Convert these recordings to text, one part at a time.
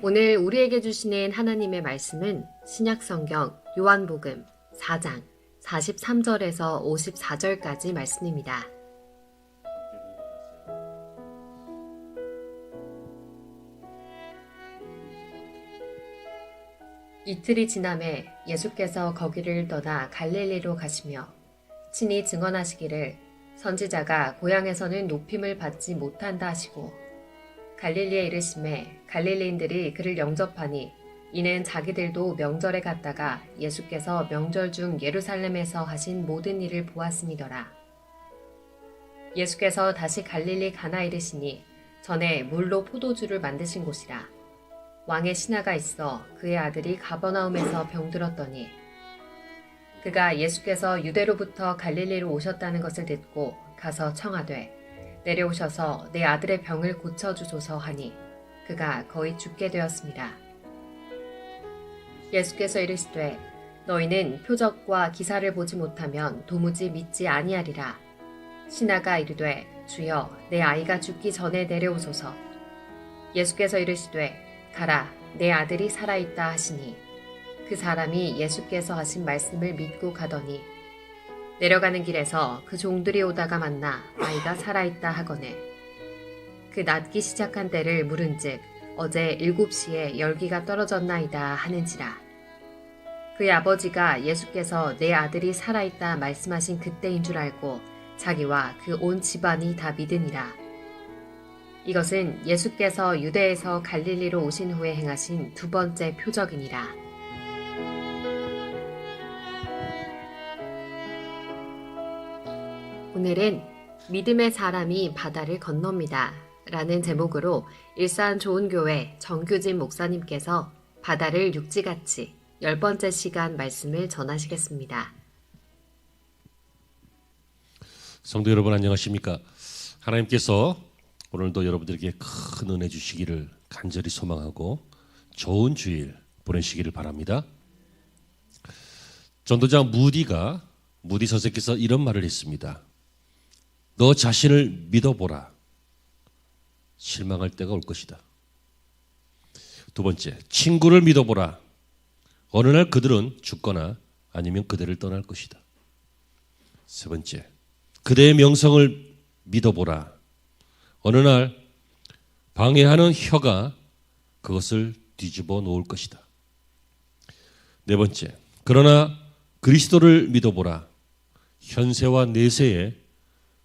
오늘 우리에게 주시는 하나님의 말씀은 신약성경 요한복음 4장 43절에서 54절까지 말씀입니다. 이틀이 지남에 예수께서 거기를 떠나 갈릴리로 가시며 친히 증언하시기를 선지자가 고향에서는 높임을 받지 못한다 하시고 갈릴리에 이르심에 갈릴리인들이 그를 영접하니 이는 자기들도 명절에 갔다가 예수께서 명절 중 예루살렘에서 하신 모든 일을 보았음이더라. 예수께서 다시 갈릴리 가나 이르시니 전에 물로 포도주를 만드신 곳이라. 왕의 신하가 있어 그의 아들이 가버나움에서 병들었더니 그가 예수께서 유대로부터 갈릴리로 오셨다는 것을 듣고 가서 청하되 내려오셔서 내 아들의 병을 고쳐주소서 하니 그가 거의 죽게 되었습니다. 예수께서 이르시되 너희는 표적과 기사를 보지 못하면 도무지 믿지 아니하리라. 신하가 이르되 주여 내 아이가 죽기 전에 내려오소서. 예수께서 이르시되 가라 내 아들이 살아있다 하시니 그 사람이 예수께서 하신 말씀을 믿고 가더니 내려가는 길에서 그 종들이 오다가 만나 아이가 살아있다 하거늘 그 낫기 시작한 때를 물은즉 어제 7시에 열기가 떨어졌나이다 하는지라. 그의 아버지가 예수께서 내 아들이 살아있다 말씀하신 그때인 줄 알고 자기와 그 온 집안이 다 믿으니라. 이것은 예수께서 유대에서 갈릴리로 오신 후에 행하신 두 번째 표적이니라. 오늘은 믿음의 사람이 바다를 건넙니다 라는 제목으로 일산 좋은교회 정규진 목사님께서 바다를 육지같이 10번째 시간 말씀을 전하시겠습니다. 성도 여러분 안녕하십니까? 하나님께서 오늘도 여러분들에게 큰 은혜 주시기를 간절히 소망하고 좋은 주일 보내시기를 바랍니다. 전도자 무디 선생께서 이런 말을 했습니다. 너 자신을 믿어보라. 실망할 때가 올 것이다. 두 번째, 친구를 믿어보라. 어느 날 그들은 죽거나 아니면 그대를 떠날 것이다. 세 번째, 그대의 명성을 믿어보라. 어느 날 방해하는 혀가 그것을 뒤집어 놓을 것이다. 네 번째, 그러나 그리스도를 믿어보라. 현세와 내세에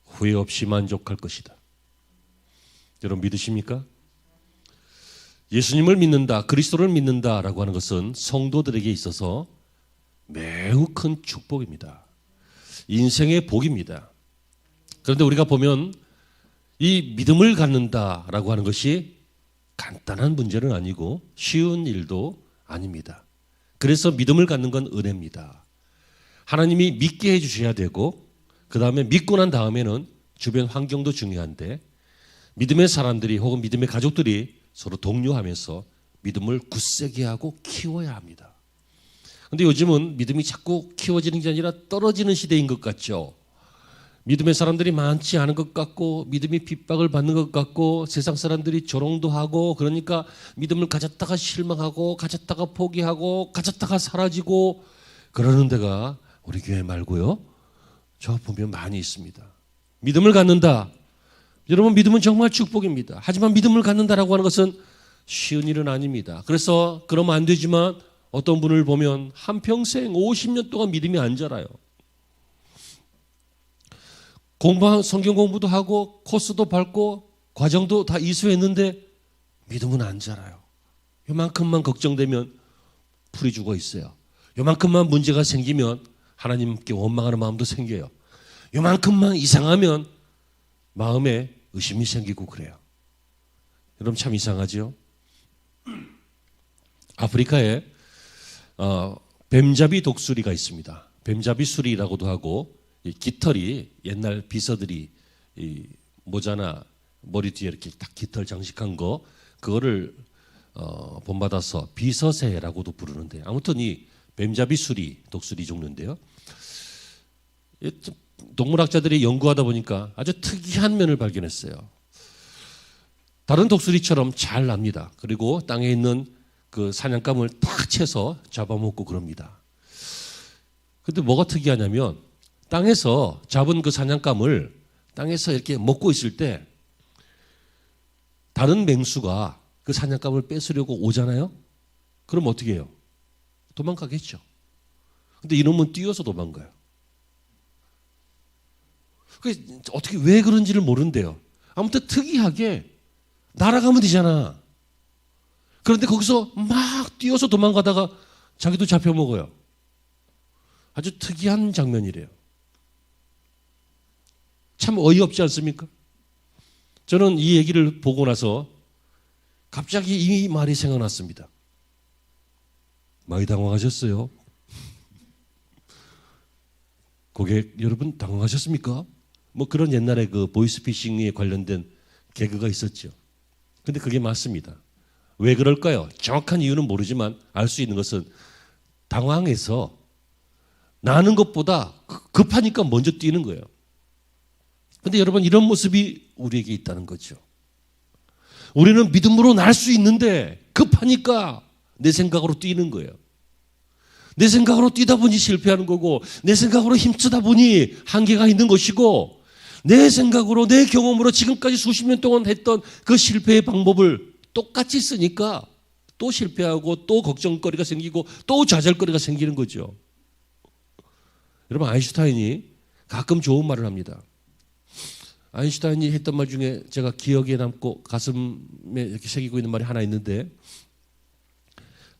후회 없이 만족할 것이다. 여러분 믿으십니까? 예수님을 믿는다, 그리스도를 믿는다라고 하는 것은 성도들에게 있어서 매우 큰 축복입니다. 인생의 복입니다. 그런데 우리가 보면 이 믿음을 갖는다라고 하는 것이 간단한 문제는 아니고 쉬운 일도 아닙니다. 그래서 믿음을 갖는 건 은혜입니다. 하나님이 믿게 해주셔야 되고 그 다음에 믿고 난 다음에는 주변 환경도 중요한데 믿음의 사람들이 혹은 믿음의 가족들이 서로 독려하면서 믿음을 굳세게 하고 키워야 합니다. 그런데 요즘은 믿음이 자꾸 키워지는 게 아니라 떨어지는 시대인 것 같죠. 믿음의 사람들이 많지 않은 것 같고 믿음이 핍박을 받는 것 같고 세상 사람들이 조롱도 하고 그러니까 믿음을 가졌다가 실망하고 가졌다가 포기하고 가졌다가 사라지고 그러는 데가 우리 교회 말고요. 저 보면 많이 있습니다. 믿음을 갖는다. 여러분 믿음은 정말 축복입니다. 하지만 믿음을 갖는다라고 하는 것은 쉬운 일은 아닙니다. 그래서 그러면 안 되지만 어떤 분을 보면 한평생 50년 동안 믿음이 안 자라요. 성경 공부도 하고 코스도 밟고 과정도 다 이수했는데 믿음은 안 자라요. 요만큼만 걱정되면 풀이 죽어 있어요. 요만큼만 문제가 생기면 하나님께 원망하는 마음도 생겨요. 요만큼만 이상하면 마음에 의심이 생기고 그래요. 여러분 참 이상하죠? 아프리카에 뱀잡이 독수리가 있습니다. 뱀잡이 수리라고도 하고 이 깃털이 옛날 비서들이 이 모자나 머리 뒤에 이렇게 딱 깃털 장식한 거 그거를 본받아서 비서새라고도 부르는데 아무튼 이 뱀잡이 수리 독수리 종류인데요. 동물학자들이 연구하다 보니까 아주 특이한 면을 발견했어요. 다른 독수리처럼 잘 납니다. 그리고 땅에 있는 그 사냥감을 탁 채서 잡아먹고 그럽니다. 근데 뭐가 특이하냐면 땅에서 잡은 그 사냥감을 땅에서 이렇게 먹고 있을 때 다른 맹수가 그 사냥감을 뺏으려고 오잖아요. 그럼 어떻게 해요? 도망가겠죠. 근데 이놈은 뛰어서 도망가요. 어떻게 왜 그런지를 모른대요. 아무튼 특이하게 날아가면 되잖아. 그런데 거기서 막 뛰어서 도망가다가 자기도 잡혀먹어요. 아주 특이한 장면이래요. 참 어이없지 않습니까? 저는 이 얘기를 보고 나서 갑자기 이 말이 생각났습니다. 많이 당황하셨어요? 고객 여러분 당황하셨습니까? 뭐 그런 옛날에 그 보이스피싱에 관련된 개그가 있었죠. 근데 그게 맞습니다. 왜 그럴까요? 정확한 이유는 모르지만 알 수 있는 것은 당황해서 나는 것보다 급하니까 먼저 뛰는 거예요. 근데 여러분 이런 모습이 우리에게 있다는 거죠. 우리는 믿음으로 날 수 있는데 급하니까 내 생각으로 뛰는 거예요. 내 생각으로 뛰다 보니 실패하는 거고 내 생각으로 힘쓰다 보니 한계가 있는 것이고 내 생각으로 내 경험으로 지금까지 수십 년 동안 했던 그 실패의 방법을 똑같이 쓰니까 또 실패하고 또 걱정거리가 생기고 또 좌절거리가 생기는 거죠. 여러분 아인슈타인이 가끔 좋은 말을 합니다. 아인슈타인이 했던 말 중에 제가 기억에 남고 가슴에 이렇게 새기고 있는 말이 하나 있는데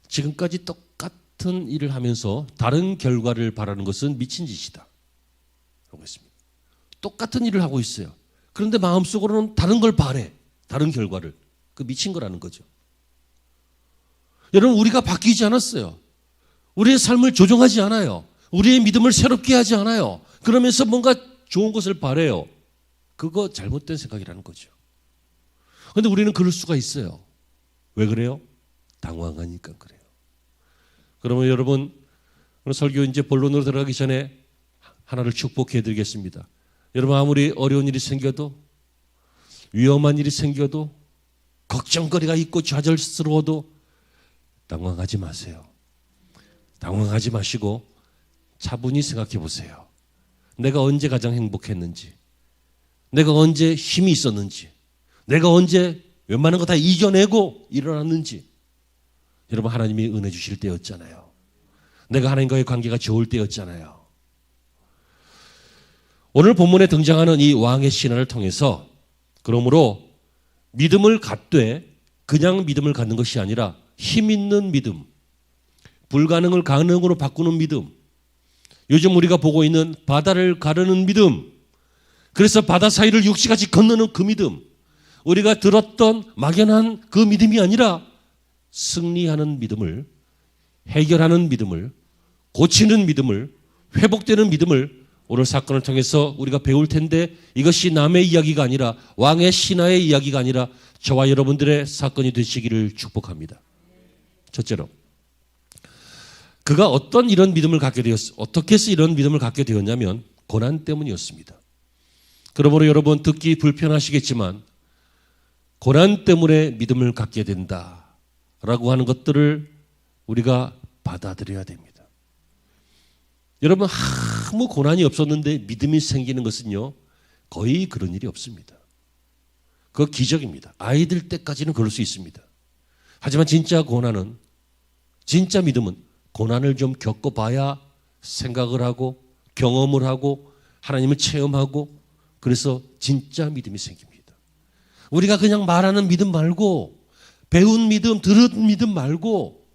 지금까지 똑같은 일을 하면서 다른 결과를 바라는 것은 미친 짓이다. 라고 했습니다. 똑같은 일을 하고 있어요. 그런데 마음속으로는 다른 걸 바래. 다른 결과를. 그 미친 거라는 거죠. 여러분 우리가 바뀌지 않았어요. 우리의 삶을 조정하지 않아요. 우리의 믿음을 새롭게 하지 않아요. 그러면서 뭔가 좋은 것을 바래요. 그거 잘못된 생각이라는 거죠. 그런데 우리는 그럴 수가 있어요. 왜 그래요? 당황하니까 그래요. 그러면 여러분 오늘 설교 이제 본론으로 들어가기 전에 하나를 축복해 드리겠습니다. 여러분 아무리 어려운 일이 생겨도 위험한 일이 생겨도 걱정거리가 있고 좌절스러워도 당황하지 마세요. 당황하지 마시고 차분히 생각해 보세요. 내가 언제 가장 행복했는지, 내가 언제 힘이 있었는지, 내가 언제 웬만한 거 다 이겨내고 일어났는지. 여러분 하나님이 은혜 주실 때였잖아요. 내가 하나님과의 관계가 좋을 때였잖아요. 오늘 본문에 등장하는 이 왕의 신화를 통해서 그러므로 믿음을 갖되 그냥 믿음을 갖는 것이 아니라 힘 있는 믿음, 불가능을 가능으로 바꾸는 믿음, 요즘 우리가 보고 있는 바다를 가르는 믿음, 그래서 바다 사이를 육지같이 건너는 그 믿음, 우리가 들었던 막연한 그 믿음이 아니라 승리하는 믿음을, 해결하는 믿음을, 고치는 믿음을, 회복되는 믿음을 오늘 사건을 통해서 우리가 배울 텐데 이것이 남의 이야기가 아니라 왕의 신하의 이야기가 아니라 저와 여러분들의 사건이 되시기를 축복합니다. 첫째로 그가 어떻게 해서 이런 믿음을 갖게 되었냐면 고난 때문이었습니다. 그러므로 여러분 듣기 불편하시겠지만 고난 때문에 믿음을 갖게 된다라고 하는 것들을 우리가 받아들여야 됩니다. 여러분 아무 고난이 없었는데 믿음이 생기는 것은요 거의 그런 일이 없습니다. 그거 기적입니다. 아이들 때까지는 그럴 수 있습니다. 하지만 진짜 고난은, 진짜 믿음은 고난을 좀 겪어봐야 생각을 하고 경험을 하고 하나님을 체험하고 그래서 진짜 믿음이 생깁니다. 우리가 그냥 말하는 믿음 말고 배운 믿음, 들은 믿음 말고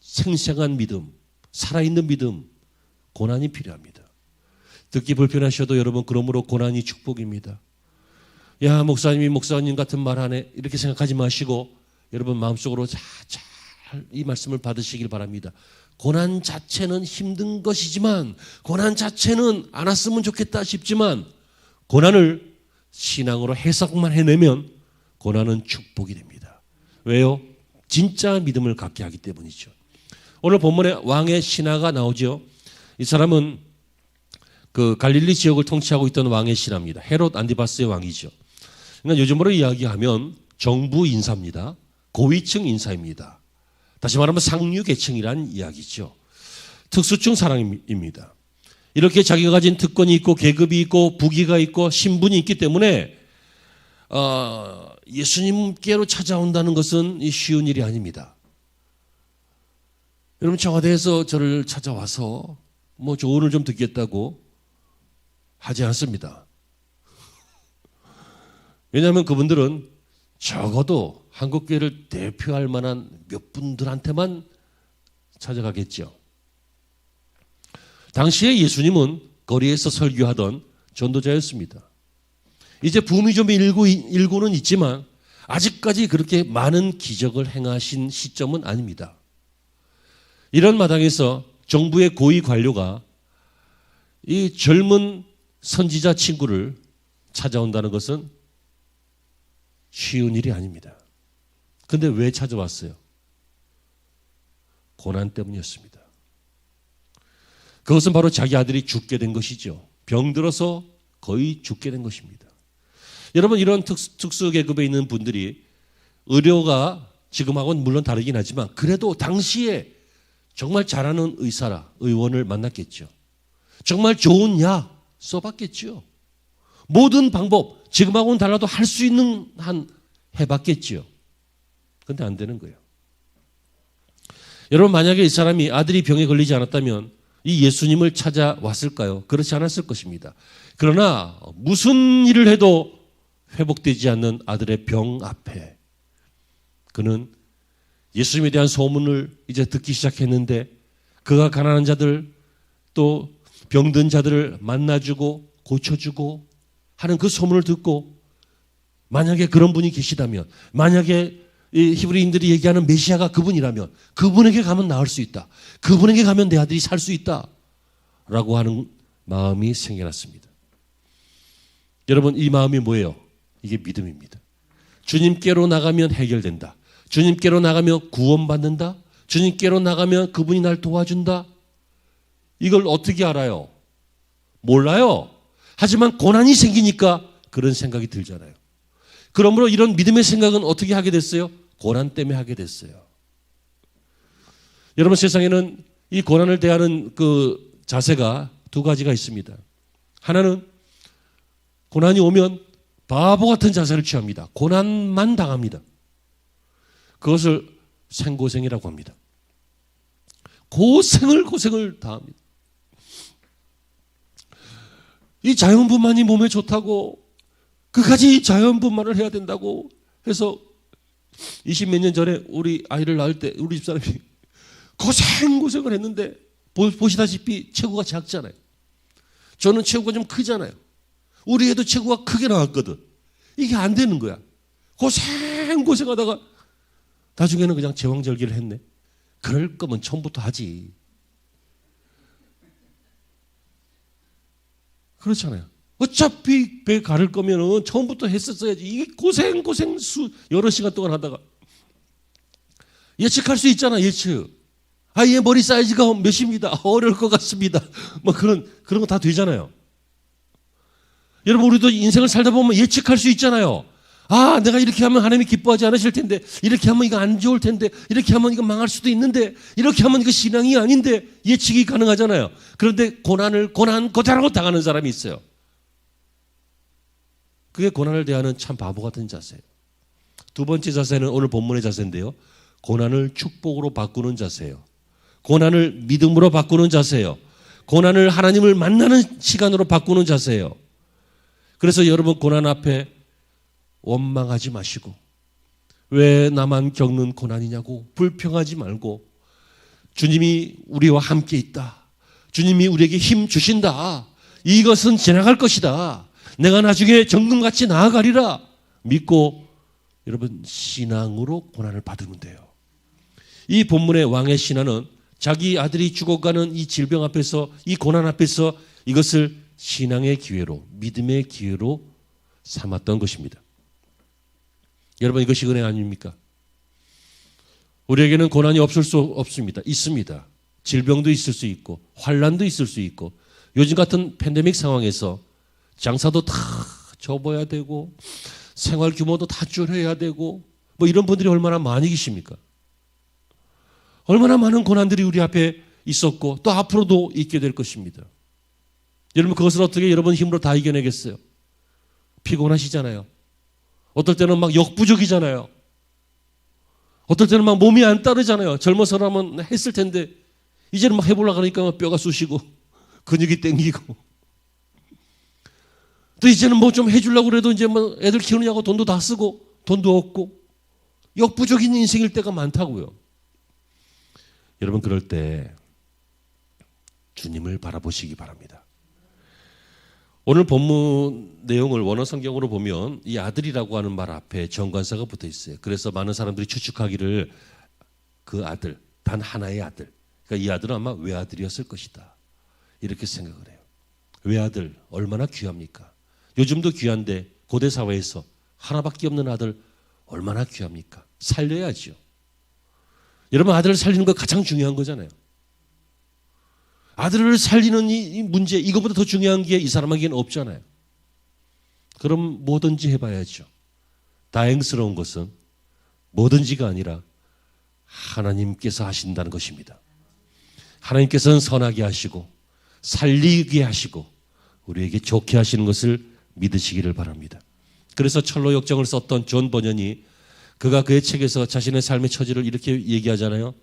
생생한 믿음, 살아있는 믿음, 고난이 필요합니다. 듣기 불편하셔도 여러분 그러므로 고난이 축복입니다. 야 목사님이 목사님 같은 말 하네 이렇게 생각하지 마시고 여러분 마음속으로 잘 이 말씀을 받으시길 바랍니다. 고난 자체는 힘든 것이지만 고난 자체는 안 왔으면 좋겠다 싶지만 고난을 신앙으로 해석만 해내면 고난은 축복이 됩니다. 왜요? 진짜 믿음을 갖게 하기 때문이죠. 오늘 본문에 왕의 신하가 나오죠. 이 사람은 그 갈릴리 지역을 통치하고 있던 왕의 신하입니다. 헤롯 안디바스의 왕이죠. 그러니까 요즘으로 이야기하면 정부 인사입니다. 고위층 인사입니다. 다시 말하면 상류 계층이란 이야기죠. 특수층 사람입니다. 이렇게 자기가 가진 특권이 있고 계급이 있고 부귀가 있고 신분이 있기 때문에 예수님께로 찾아온다는 것은 쉬운 일이 아닙니다. 여러분 청와대에서 저를 찾아와서 뭐 조언을 좀 듣겠다고 하지 않습니다. 왜냐하면 그분들은 적어도 한국교회를 대표할 만한 몇 분들한테만 찾아가겠죠. 당시에 예수님은 거리에서 설교하던 전도자였습니다. 이제 붐이 좀 일고는 있지만 아직까지 그렇게 많은 기적을 행하신 시점은 아닙니다. 이런 마당에서 정부의 고위 관료가 이 젊은 선지자 친구를 찾아온다는 것은 쉬운 일이 아닙니다. 그런데 왜 찾아왔어요? 고난 때문이었습니다. 그것은 바로 자기 아들이 죽게 된 것이죠. 병들어서 거의 죽게 된 것입니다. 여러분 이런 특수 계급에 있는 분들이 의료가 지금하고는 물론 다르긴 하지만 그래도 당시에 정말 잘하는 의원을 만났겠죠. 정말 좋은 약 써봤겠죠. 모든 방법 지금하고는 달라도 할 수 있는 한 해봤겠죠. 그런데 안 되는 거예요. 여러분 만약에 이 사람이 아들이 병에 걸리지 않았다면 이 예수님을 찾아왔을까요? 그렇지 않았을 것입니다. 그러나 무슨 일을 해도 회복되지 않는 아들의 병 앞에 그는 예수님에 대한 소문을 이제 듣기 시작했는데 그가 가난한 자들 또 병든 자들을 만나주고 고쳐주고 하는 그 소문을 듣고 만약에 그런 분이 계시다면 만약에 이 히브리인들이 얘기하는 메시아가 그분이라면 그분에게 가면 나을 수 있다. 그분에게 가면 내 아들이 살 수 있다. 라고 하는 마음이 생겨났습니다. 여러분 이 마음이 뭐예요? 이게 믿음입니다. 주님께로 나가면 해결된다. 주님께로 나가면 구원받는다. 주님께로 나가면 그분이 날 도와준다. 이걸 어떻게 알아요? 몰라요. 하지만 고난이 생기니까 그런 생각이 들잖아요. 그러므로 이런 믿음의 생각은 어떻게 하게 됐어요? 고난 때문에 하게 됐어요. 여러분 세상에는 이 고난을 대하는 그 자세가 두 가지가 있습니다. 하나는 고난이 오면 바보 같은 자세를 취합니다. 고난만 당합니다. 그것을 생고생이라고 합니다. 고생을 다합니다. 이 자연분만이 몸에 좋다고 그까지 자연분만을 해야 된다고 해서 20몇 년 전에 우리 아이를 낳을 때 우리 집사람이 고생을 했는데 보시다시피 체구가 작잖아요. 저는 체구가 좀 크잖아요. 우리 애도 체구가 크게 나왔거든. 이게 안 되는 거야. 고생하다가 나중에는 그냥 제왕절개를 했네. 그럴 거면 처음부터 하지. 그렇잖아요. 어차피 배 가를 거면은 처음부터 했었어야지. 이게 고생 여러 시간 동안 하다가 예측할 수 있잖아. 예측. 얘 머리 사이즈가 몇입니다. 어려울 것 같습니다. 뭐 그런 거 다 되잖아요. 여러분 우리도 인생을 살다 보면 예측할 수 있잖아요. 내가 이렇게 하면 하나님이 기뻐하지 않으실 텐데, 이렇게 하면 이거 안 좋을 텐데, 이렇게 하면 이거 망할 수도 있는데, 이렇게 하면 이거 신앙이 아닌데 예측이 가능하잖아요. 그런데 고난 그대로 당하는 사람이 있어요. 그게 고난을 대하는 참 바보 같은 자세예요. 두 번째 자세는 오늘 본문의 자세인데요. 고난을 축복으로 바꾸는 자세예요. 고난을 믿음으로 바꾸는 자세예요. 고난을 하나님을 만나는 시간으로 바꾸는 자세예요. 그래서 여러분 고난 앞에 원망하지 마시고 왜 나만 겪는 고난이냐고 불평하지 말고 주님이 우리와 함께 있다. 주님이 우리에게 힘 주신다. 이것은 지나갈 것이다. 내가 나중에 정금같이 나아가리라 믿고 여러분 신앙으로 고난을 받으면 돼요. 이 본문의 왕의 신하는 자기 아들이 죽어가는 이 질병 앞에서 이 고난 앞에서 이것을 신앙의 기회로 믿음의 기회로 삼았던 것입니다. 여러분 이것이 은혜 아닙니까? 우리에게는 고난이 없을 수 없습니다. 있습니다. 질병도 있을 수 있고 환난도 있을 수 있고 요즘 같은 팬데믹 상황에서 장사도 다 접어야 되고 생활 규모도 다 줄여야 되고 뭐 이런 분들이 얼마나 많이 계십니까? 얼마나 많은 고난들이 우리 앞에 있었고 또 앞으로도 있게 될 것입니다. 여러분 그것을 어떻게 여러분 힘으로 다 이겨내겠어요? 피곤하시잖아요. 어떨 때는 막 역부족이잖아요. 어떨 때는 막 몸이 안 따르잖아요. 젊어서라면 했을 텐데 이제는 막 해보려고 하니까 막 뼈가 쑤시고 근육이 땡기고 또 이제는 뭐 좀 해주려고 그래도 이제 뭐 애들 키우느냐고 돈도 다 쓰고 돈도 없고 역부족인 인생일 때가 많다고요. 여러분 그럴 때 주님을 바라보시기 바랍니다. 오늘 본문 내용을 원어 성경으로 보면 이 아들이라고 하는 말 앞에 정관사가 붙어 있어요. 그래서 많은 사람들이 추측하기를 그 아들, 단 하나의 아들. 그러니까 이 아들은 아마 외아들이었을 것이다. 이렇게 생각을 해요. 외아들 얼마나 귀합니까? 요즘도 귀한데 고대 사회에서 하나밖에 없는 아들 얼마나 귀합니까? 살려야죠. 여러분 아들을 살리는 거 가장 중요한 거잖아요. 아들을 살리는 이 문제 이거보다 더 중요한 게 이 사람에게는 없잖아요. 그럼 뭐든지 해봐야죠. 다행스러운 것은 뭐든지가 아니라 하나님께서 하신다는 것입니다. 하나님께서는 선하게 하시고 살리게 하시고 우리에게 좋게 하시는 것을 믿으시기를 바랍니다. 그래서 철로 역정을 썼던 존 버년이 그가 그의 책에서 자신의 삶의 처지를 이렇게 얘기하잖아요.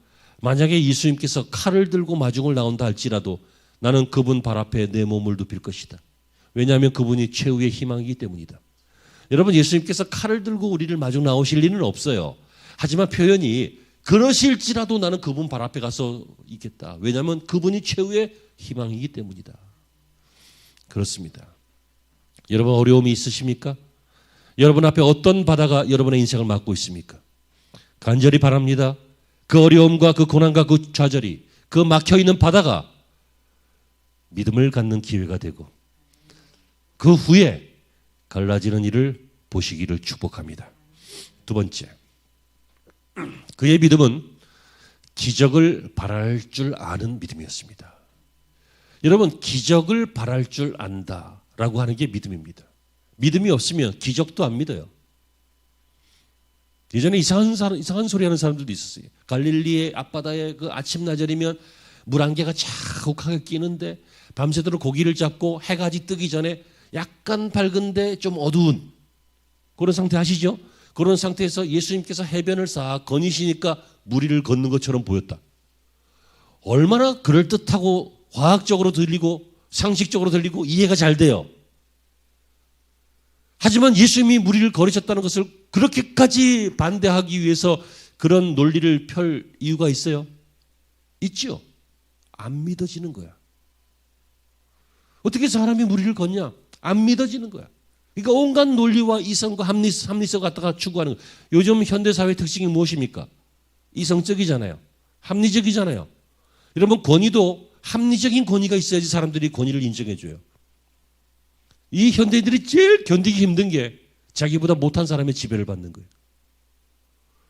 만약에 예수님께서 칼을 들고 마중을 나온다 할지라도 나는 그분 발 앞에 내 몸을 눕힐 것이다. 왜냐하면 그분이 최후의 희망이기 때문이다. 여러분 예수님께서 칼을 들고 우리를 마중 나오실 리는 없어요. 하지만 표현이 그러실지라도 나는 그분 발 앞에 가서 있겠다. 왜냐하면 그분이 최후의 희망이기 때문이다. 그렇습니다. 여러분 어려움이 있으십니까? 여러분 앞에 어떤 바다가 여러분의 인생을 막고 있습니까? 간절히 바랍니다. 그 어려움과 그 고난과 그 좌절이 그 막혀있는 바다가 믿음을 갖는 기회가 되고 그 후에 갈라지는 일을 보시기를 축복합니다. 두 번째, 그의 믿음은 기적을 바랄 줄 아는 믿음이었습니다. 여러분 기적을 바랄 줄 안다라고 하는 게 믿음입니다. 믿음이 없으면 기적도 안 믿어요. 예전에 이상한 소리 하는 사람들도 있었어요. 갈릴리의 앞바다에 그 아침나절이면 물안개가 자욱하게 끼는데 밤새도록 고기를 잡고 해가 아직 뜨기 전에 약간 밝은데 좀 어두운 그런 상태 아시죠? 그런 상태에서 예수님께서 해변을 싹 거니시니까 무리를 걷는 것처럼 보였다. 얼마나 그럴듯하고 과학적으로 들리고 상식적으로 들리고 이해가 잘 돼요. 하지만 예수님이 무리를 거르셨다는 것을 그렇게까지 반대하기 위해서 그런 논리를 펼 이유가 있어요? 있죠. 안 믿어지는 거야. 어떻게 사람이 무리를 걷냐? 안 믿어지는 거야. 그러니까 온갖 논리와 이성과 합리성 갖다가 추구하는 거예요. 요즘 현대사회의 특징이 무엇입니까? 이성적이잖아요. 합리적이잖아요. 여러분 권위도 합리적인 권위가 있어야지 사람들이 권위를 인정해 줘요. 이 현대인들이 제일 견디기 힘든 게 자기보다 못한 사람의 지배를 받는 거예요.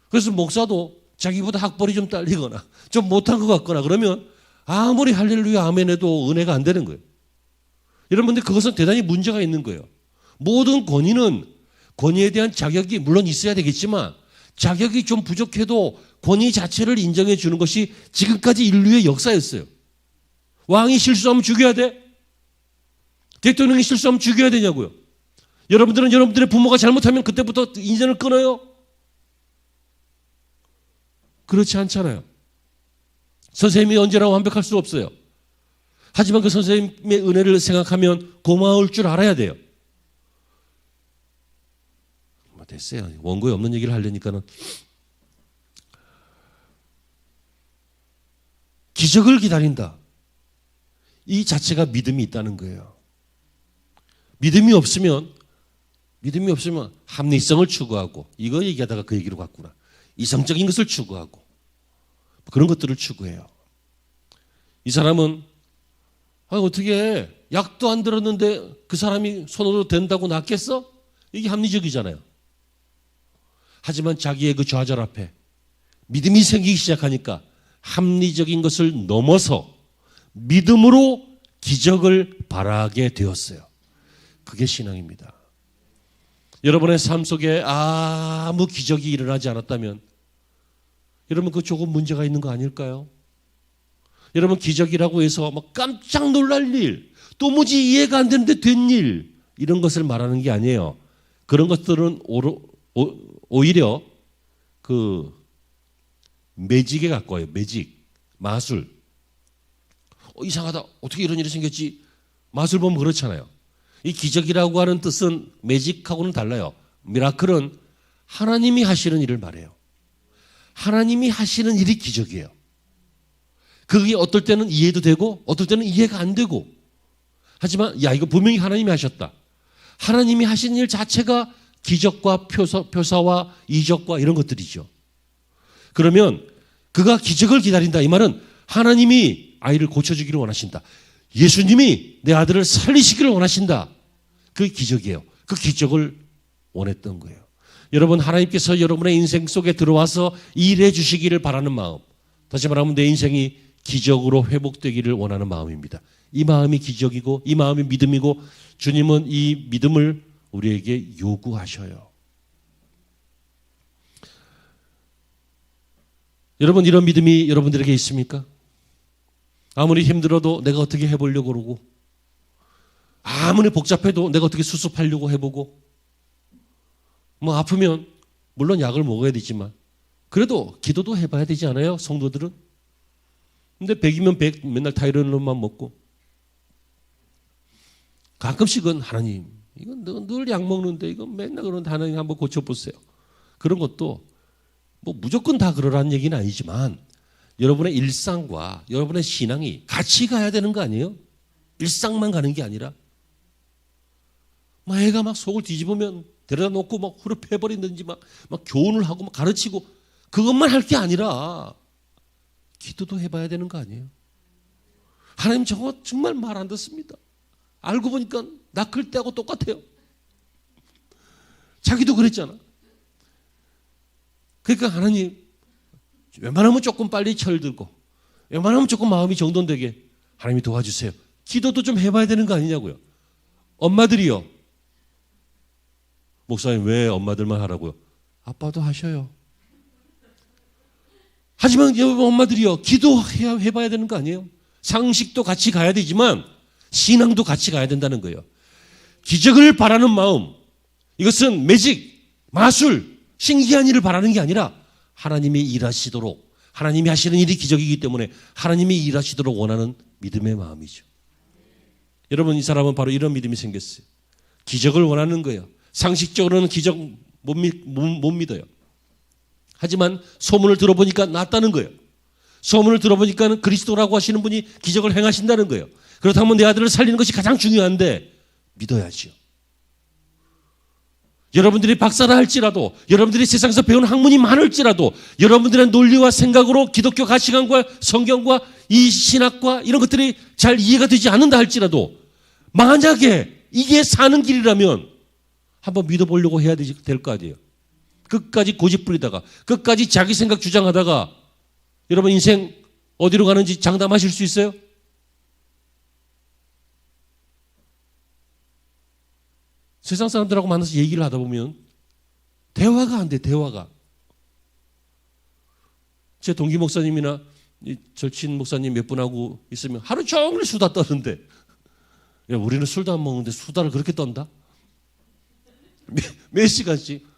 그래서 목사도 자기보다 학벌이 좀 딸리거나 좀 못한 것 같거나 그러면 아무리 할렐루야 아멘 해도 은혜가 안 되는 거예요. 여러분들 그것은 대단히 문제가 있는 거예요. 모든 권위는 권위에 대한 자격이 물론 있어야 되겠지만 자격이 좀 부족해도 권위 자체를 인정해 주는 것이 지금까지 인류의 역사였어요. 왕이 실수하면 죽여야 돼? 대통령이 실수하면 죽여야 되냐고요. 여러분들은 여러분들의 부모가 잘못하면 그때부터 인연을 끊어요? 그렇지 않잖아요. 선생님이 언제나 완벽할 수 없어요. 하지만 그 선생님의 은혜를 생각하면 고마울 줄 알아야 돼요. 뭐 됐어요. 원고에 없는 얘기를 하려니까는. 기적을 기다린다. 이 자체가 믿음이 있다는 거예요. 믿음이 없으면 합리성을 추구하고 이거 얘기하다가 그 얘기로 갔구나. 이성적인 것을 추구하고 그런 것들을 추구해요. 이 사람은 어떻게 약도 안 들었는데 그 사람이 손으로 된다고 낫겠어? 이게 합리적이잖아요. 하지만 자기의 그 좌절 앞에 믿음이 생기기 시작하니까 합리적인 것을 넘어서 믿음으로 기적을 바라게 되었어요. 그게 신앙입니다. 여러분의 삶 속에 아무 기적이 일어나지 않았다면 여러분 그 조금 문제가 있는 거 아닐까요? 여러분 기적이라고 해서 막 깜짝 놀랄 일, 도무지 이해가 안 되는데 된 일, 이런 것을 말하는 게 아니에요. 그런 것들은 오히려 그 매직에 가까워요. 매직, 마술. 이상하다. 어떻게 이런 일이 생겼지? 마술 보면 그렇잖아요. 이 기적이라고 하는 뜻은 매직하고는 달라요. 미라클은 하나님이 하시는 일을 말해요. 하나님이 하시는 일이 기적이에요. 그게 어떨 때는 이해도 되고 어떨 때는 이해가 안 되고, 하지만 야, 이거 분명히 하나님이 하셨다. 하나님이 하신 일 자체가 기적과 표사와 이적과 이런 것들이죠. 그러면 그가 기적을 기다린다, 이 말은 하나님이 아이를 고쳐주기를 원하신다. 예수님이 내 아들을 살리시기를 원하신다. 그 기적이에요. 그 기적을 원했던 거예요. 여러분, 하나님께서 여러분의 인생 속에 들어와서 일해 주시기를 바라는 마음, 다시 말하면 내 인생이 기적으로 회복되기를 원하는 마음입니다. 이 마음이 기적이고 이 마음이 믿음이고, 주님은 이 믿음을 우리에게 요구하셔요. 여러분, 이런 믿음이 여러분들에게 있습니까? 아무리 힘들어도 내가 어떻게 해보려고 그러고, 아무리 복잡해도 내가 어떻게 수습하려고 해보고, 뭐 아프면 물론 약을 먹어야 되지만 그래도 기도도 해봐야 되지 않아요, 성도들은? 근데 100이면 100 맨날 타이레놀만 먹고, 가끔씩은 하나님, 이건 늘 약 먹는데 이건 맨날 그런데 하나님 한번 고쳐보세요. 그런 것도 뭐 무조건 다 그러라는 얘기는 아니지만 여러분의 일상과 여러분의 신앙이 같이 가야 되는 거 아니에요? 일상만 가는 게 아니라, 막 애가 막 속을 뒤집으면 데려다 놓고 막 후렴해버리든지 막 교훈을 하고 막 가르치고, 그것만 할 게 아니라 기도도 해봐야 되는 거 아니에요? 하나님 저거 정말 말 안 듣습니다. 알고 보니까 낳을 때하고 똑같아요. 자기도 그랬잖아. 그러니까 하나님, 웬만하면 조금 빨리 철들고 웬만하면 조금 마음이 정돈되게 하나님이 도와주세요. 기도도 좀 해봐야 되는 거 아니냐고요. 엄마들이요. 목사님, 왜 엄마들만 하라고요? 아빠도 하셔요. 하지만 엄마들이요, 기도해봐야 되는 거 아니에요? 상식도 같이 가야 되지만 신앙도 같이 가야 된다는 거예요. 기적을 바라는 마음, 이것은 매직, 마술, 신기한 일을 바라는 게 아니라 하나님이 일하시도록, 하나님이 하시는 일이 기적이기 때문에 하나님이 일하시도록 원하는 믿음의 마음이죠. 여러분, 이 사람은 바로 이런 믿음이 생겼어요. 기적을 원하는 거예요. 상식적으로는 기적 못 믿어요. 하지만 소문을 들어보니까 낫다는 거예요. 소문을 들어보니까 그리스도라고 하시는 분이 기적을 행하신다는 거예요. 그렇다면 내 아들을 살리는 것이 가장 중요한데 믿어야지요. 여러분들이 박사라 할지라도, 여러분들이 세상에서 배운 학문이 많을지라도, 여러분들의 논리와 생각으로 기독교 가치관과 성경과 이 신학과 이런 것들이 잘 이해가 되지 않는다 할지라도, 만약에 이게 사는 길이라면 한번 믿어보려고 해야 될 거 아니에요. 끝까지 고집 부리다가, 끝까지 자기 생각 주장하다가 여러분 인생 어디로 가는지 장담하실 수 있어요? 세상 사람들하고 만나서 얘기를 하다 보면 대화가 안 돼, 대화가. 제 동기 목사님이나 절친 목사님 몇 분하고 있으면 하루 종일 수다 떠는데, 야, 우리는 술도 안 먹는데 수다를 그렇게 떤다? 몇 시간씩.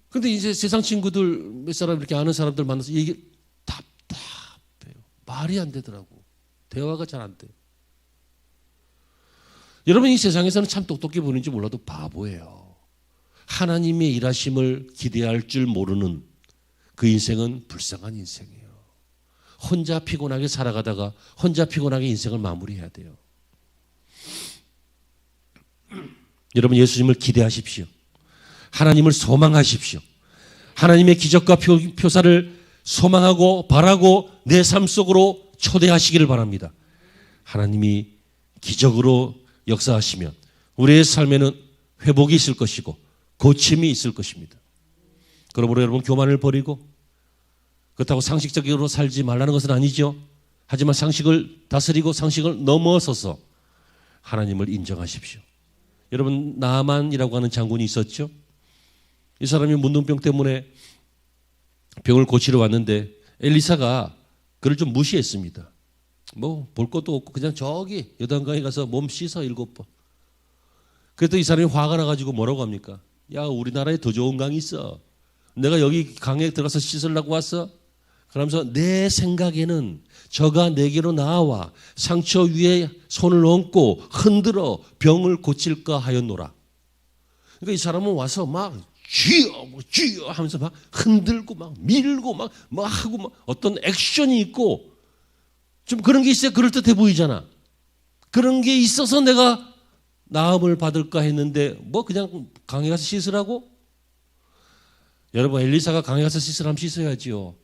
근데 이제 세상 친구들 몇 사람 이렇게 아는 사람들 만나서 얘기 답답해요. 말이 안 되더라고. 대화가 잘 안 돼요. 여러분, 이 세상에서는 참 똑똑해 보이는지 몰라도 바보예요. 하나님의 일하심을 기대할 줄 모르는 그 인생은 불쌍한 인생이에요. 혼자 피곤하게 살아가다가 혼자 피곤하게 인생을 마무리해야 돼요. 여러분, 예수님을 기대하십시오. 하나님을 소망하십시오. 하나님의 기적과 표사를 소망하고 바라고 내 삶 속으로 초대하시기를 바랍니다. 하나님이 기적으로 역사하시면 우리의 삶에는 회복이 있을 것이고 고침이 있을 것입니다. 그러므로 여러분, 교만을 버리고, 그렇다고 상식적으로 살지 말라는 것은 아니죠. 하지만 상식을 다스리고 상식을 넘어서서 하나님을 인정하십시오. 여러분 나만이라고 하는 장군이 있었죠. 이 사람이 문둥병 때문에 병을 고치러 왔는데 엘리사가 그를 좀 무시했습니다. 뭐 볼 것도 없고 그냥 저기 요단강에 가서 몸 씻어 7번. 그랬더니 이 사람이 화가 나가지고 뭐라고 합니까? 야, 우리나라에 더 좋은 강이 있어. 내가 여기 강에 들어가서 씻으려고 왔어? 그러면서 내 생각에는 저가 내게로 나와 상처 위에 손을 얹고 흔들어 병을 고칠까 하였노라. 그러니까 이 사람은 와서 막 쥐어 쥐어 하면서 막 흔들고 막 밀고 막 하고 막 어떤 액션이 있고 좀 그런 게 있어야 그럴듯해 보이잖아. 그런 게 있어서 내가 나음을 받을까 했는데 뭐 그냥 강에 가서 씻으라고? 여러분 엘리사가 강에 가서 씻으라면 씻어야지요.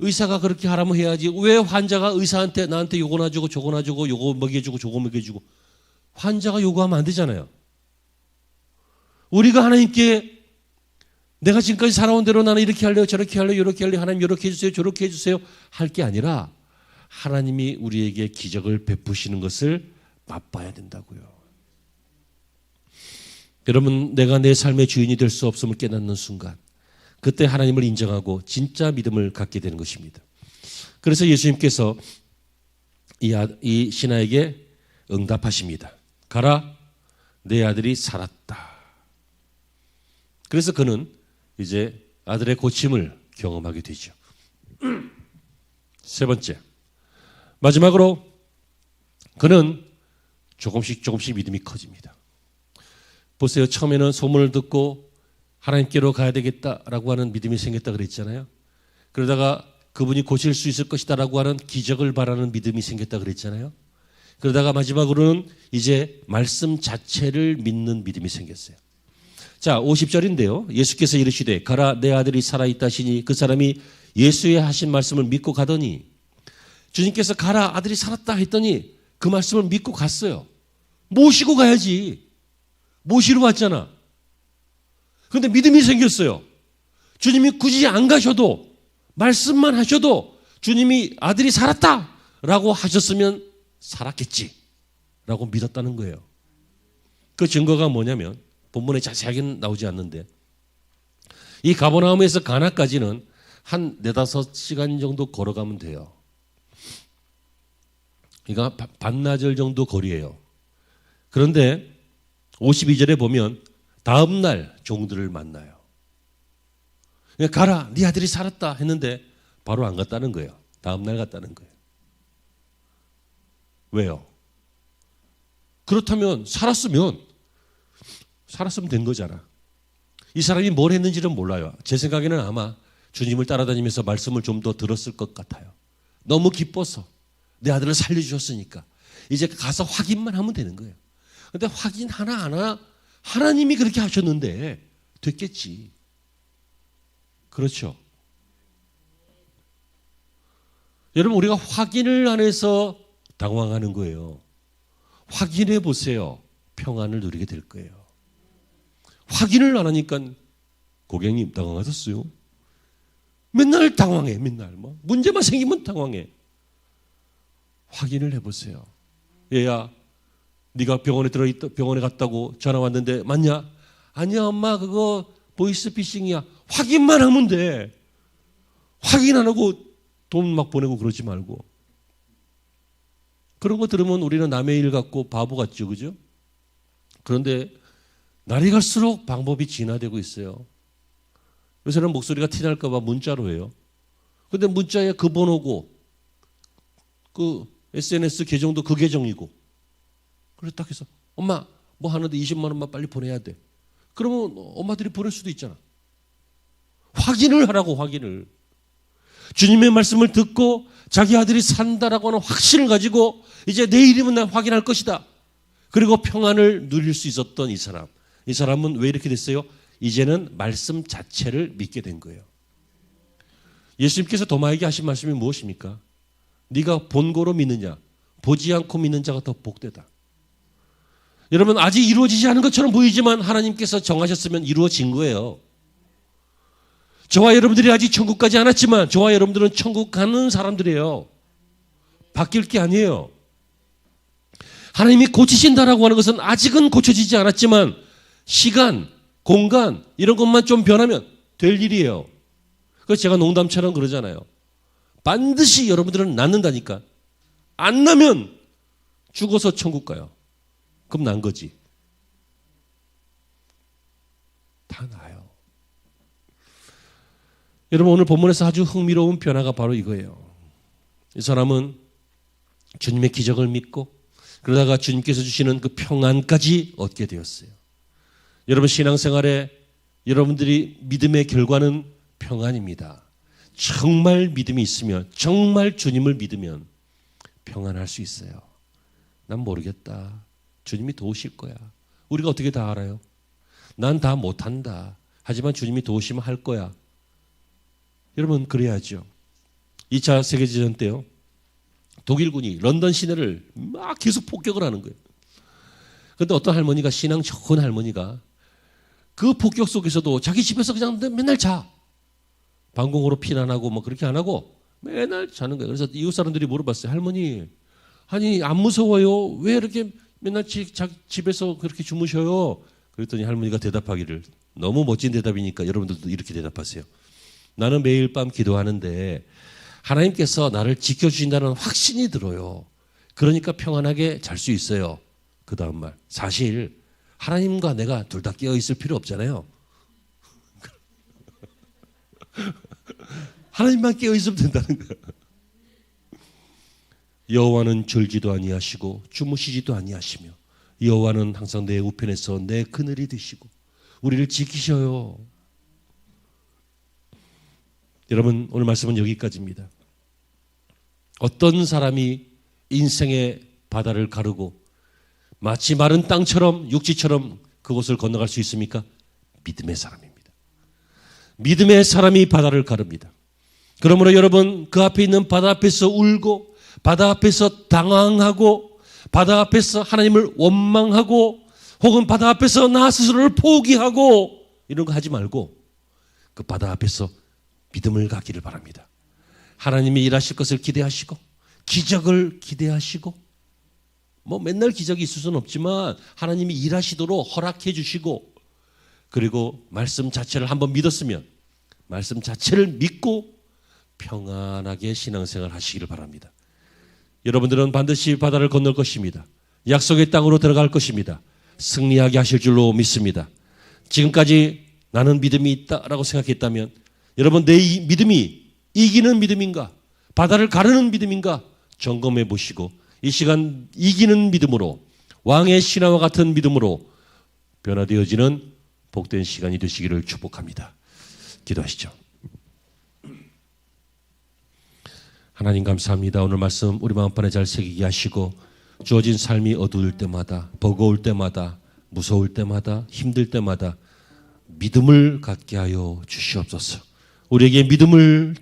의사가 그렇게 하라면 해야지. 왜 환자가 의사한테 나한테 요거 놔주고 저거 놔주고 요거 먹여주고 저거 먹여주고 환자가 요구하면 안 되잖아요. 우리가 하나님께 내가 지금까지 살아온 대로 나는 이렇게 할래요 저렇게 할래요 이렇게 할래요 하나님 이렇게 해주세요 저렇게 해주세요 할 게 아니라 하나님이 우리에게 기적을 베푸시는 것을 맛봐야 된다고요. 여러분 내가 내 삶의 주인이 될 수 없음을 깨닫는 순간 그때 하나님을 인정하고 진짜 믿음을 갖게 되는 것입니다. 그래서 예수님께서 이 신하에게 응답하십니다. 가라, 내 아들이 살았다. 그래서 그는 이제 아들의 고침을 경험하게 되죠. 세 번째, 마지막으로 그는 조금씩 믿음이 커집니다. 보세요. 처음에는 소문을 듣고 하나님께로 가야 되겠다라고 하는 믿음이 생겼다 그랬잖아요. 그러다가 그분이 고칠 수 있을 것이다라고 하는 기적을 바라는 믿음이 생겼다 그랬잖아요. 그러다가 마지막으로는 이제 말씀 자체를 믿는 믿음이 생겼어요. 자, 50절인데요. 예수께서 이르시되 가라 내 아들이 살아있다 하시니 그 사람이 예수의 하신 말씀을 믿고 가더니 주님께서 가라 아들이 살았다 했더니 그 말씀을 믿고 갔어요. 모시고 가야지. 모시러 왔잖아. 그런데 믿음이 생겼어요. 주님이 굳이 안 가셔도 말씀만 하셔도 주님이 아들이 살았다라고 하셨으면 살았겠지 라고 믿었다는 거예요. 그 증거가 뭐냐면 본문에 자세하게는 나오지 않는데 이 가버나움에서 가나까지는 한 4-5시간 정도 걸어가면 돼요. 그러니까 반나절 정도 거리예요. 그런데 52절에 보면 다음 날 종들을 만나요. 그러니까 가라 네 아들이 살았다 했는데 바로 안 갔다는 거예요. 다음 날 갔다는 거예요. 왜요? 그렇다면 살았으면 된 거잖아. 이 사람이 뭘 했는지는 몰라요. 제 생각에는 아마 주님을 따라다니면서 말씀을 좀 더 들었을 것 같아요. 너무 기뻐서 내 아들을 살려주셨으니까 이제 가서 확인만 하면 되는 거예요. 그런데 확인 하나 안 하나 하나님이 그렇게 하셨는데 됐겠지. 그렇죠. 여러분 우리가 확인을 안 해서 당황하는 거예요. 확인해 보세요. 평안을 누리게 될 거예요. 확인을 안 하니까 고객님 당황하셨어요? 맨날 당황해. 맨날 뭐 문제만 생기면 당황해. 확인을 해보세요. 얘야 네가 병원에 갔다고 전화 왔는데 맞냐? 아니야 엄마 그거 보이스피싱이야. 확인만 하면 돼. 확인 안 하고 돈 막 보내고 그러지 말고. 그런 거 들으면 우리는 남의 일 같고 바보 같죠. 그죠? 그런데 날이 갈수록 방법이 진화되고 있어요. 요새는 목소리가 티날까 봐 문자로 해요. 그런데 문자에 그 번호고 그 SNS 계정도 그 계정이고 그래서 딱 해서 엄마 뭐 하는데 20만 원만 빨리 보내야 돼. 그러면 엄마들이 보낼 수도 있잖아. 확인을 하라고. 확인을. 주님의 말씀을 듣고 자기 아들이 산다라고 하는 확신을 가지고 이제 내일이면 나 확인할 것이다. 그리고 평안을 누릴 수 있었던 이 사람. 이 사람은 왜 이렇게 됐어요? 이제는 말씀 자체를 믿게 된 거예요. 예수님께서 도마에게 하신 말씀이 무엇입니까? 네가 본고로 믿느냐 보지 않고 믿는 자가 더 복되다. 여러분 아직 이루어지지 않은 것처럼 보이지만 하나님께서 정하셨으면 이루어진 거예요. 저와 여러분들이 아직 천국 가지 않았지만 저와 여러분들은 천국 가는 사람들이에요. 바뀔 게 아니에요. 하나님이 고치신다라고 하는 것은 아직은 고쳐지지 않았지만 시간, 공간 이런 것만 좀 변하면 될 일이에요. 그래서 제가 농담처럼 그러잖아요. 반드시 여러분들은 낫는다니까. 안 나면 죽어서 천국 가요. 그럼 난 거지. 다 나아요. 여러분 오늘 본문에서 아주 흥미로운 변화가 바로 이거예요. 이 사람은 주님의 기적을 믿고 그러다가 주님께서 주시는 그 평안까지 얻게 되었어요. 여러분 신앙생활에 여러분들이 믿음의 결과는 평안입니다. 정말 믿음이 있으면 정말 주님을 믿으면 평안할 수 있어요. 난 모르겠다. 주님이 도우실 거야. 우리가 어떻게 다 알아요? 난 다 못한다. 하지만 주님이 도우시면 할 거야. 여러분 그래야죠. 2차 세계대전 때요. 독일군이 런던 시내를 막 계속 폭격을 하는 거예요. 그런데 어떤 할머니가 신앙 좋은 할머니가 그 폭격 속에서도 자기 집에서 그냥 맨날 자. 방공호로 피난하고 뭐 그렇게 안 하고 맨날 자는 거예요. 그래서 이웃 사람들이 물어봤어요. 할머니, 아니 안 무서워요? 왜 이렇게 맨날 집에서 그렇게 주무셔요? 그랬더니 할머니가 대답하기를 너무 멋진 대답이니까 여러분들도 이렇게 대답하세요. 나는 매일 밤 기도하는데 하나님께서 나를 지켜주신다는 확신이 들어요. 그러니까 평안하게 잘 수 있어요. 그 다음 말. 사실 하나님과 내가 둘 다 깨어 있을 필요 없잖아요. 하나님만 깨어 있으면 된다는 거예요. 여호와는 졸지도 아니하시고 주무시지도 아니하시며 여호와는 항상 내 우편에서 내 그늘이 되시고 우리를 지키셔요. 여러분 오늘 말씀은 여기까지입니다. 어떤 사람이 인생의 바다를 가르고 마치 마른 땅처럼 육지처럼 그곳을 건너갈 수 있습니까? 믿음의 사람입니다. 믿음의 사람이 바다를 가릅니다. 그러므로 여러분 그 앞에 있는 바다 앞에서 울고 바다 앞에서 당황하고 바다 앞에서 하나님을 원망하고 혹은 바다 앞에서 나 스스로를 포기하고 이런 거 하지 말고 그 바다 앞에서 믿음을 갖기를 바랍니다. 하나님이 일하실 것을 기대하시고 기적을 기대하시고 뭐 맨날 기적이 있을 수는 없지만 하나님이 일하시도록 허락해 주시고 그리고 말씀 자체를 한번 믿었으면 말씀 자체를 믿고 평안하게 신앙생활 하시기를 바랍니다. 여러분들은 반드시 바다를 건널 것입니다. 약속의 땅으로 들어갈 것입니다. 승리하게 하실 줄로 믿습니다. 지금까지 나는 믿음이 있다라고 생각했다면 여러분 내 믿음이 이기는 믿음인가? 바다를 가르는 믿음인가? 점검해 보시고 이 시간 이기는 믿음으로 왕의 신화와 같은 믿음으로 변화되어지는 복된 시간이 되시기를 축복합니다. 기도하시죠. 하나님 감사합니다. 오늘 말씀 우리 마음판에 잘 새기게 하시고 주어진 삶이 어두울 때마다 버거울 때마다 무서울 때마다 힘들 때마다 믿음을 갖게 하여 주시옵소서. 우리에게 믿음을